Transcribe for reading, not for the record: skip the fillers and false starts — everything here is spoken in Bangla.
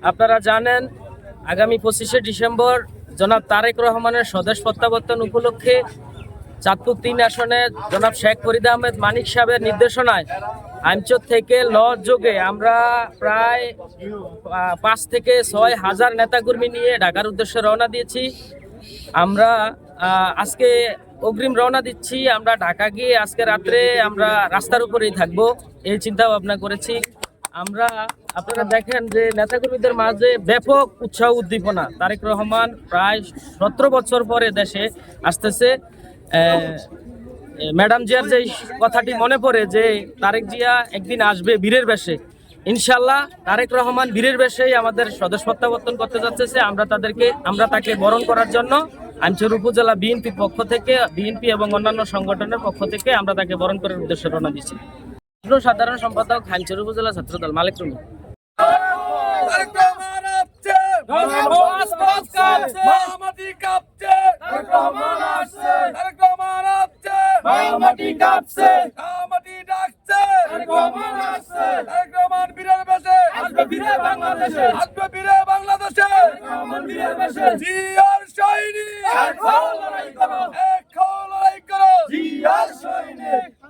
আপনারা জানেন আগামী 25শে ডিসেম্বর জনাব তারেক রহমানের স্বদেশ প্রত্যাবর্তন উপলক্ষে চাঁদপুর ৩ আসনে জনাব শেখ ফরিদ আহমেদ মানিক সাহেবের নির্দেশনায় আমচর থেকে লজ যোগে আমরা প্রায় ৫ থেকে ৬ হাজার নেতাকর্মী নিয়ে ঢাকার উদ্দেশ্যে রওনা দিয়েছি। আমরা আজকে অগ্রিম রওনা দিচ্ছি। আমরা ঢাকা গিয়ে আজকে রাত্রে আমরা রাস্তার উপরেই থাকবো, এই চিন্তা ভাবনা করেছি। আমরা আপনারা দেখেন যে নেতাকর্মীদের মাঝে ব্যাপক উৎসাহ উদ্দীপনা। তারেক রহমান প্রায় ১৭ বছর পরে দেশে আসতেছে। ম্যাডাম জিয়ার যে কথাটি মনে পড়ে যে তারেক জিয়া একদিন আসবে বীরের বেশে, ইনশাল্লাহ তারেক রহমান বীরের বেশেই আমাদের স্বদেশ প্রত্যাবর্তন করতে যাচ্ছে। আমরা তাকে বরণ করার জন্য আমচর উপজেলা বিএনপির পক্ষ থেকে, বিএনপি এবং অন্যান্য সংগঠনের পক্ষ থেকে আমরা তাকে বরণ করার উদ্দেশ্যে রওনা দিচ্ছি। সাধারণ সম্পাদক আমচর উপজেলা ছাত্রদল মালিক রুমি। জিয়ার সৈনিক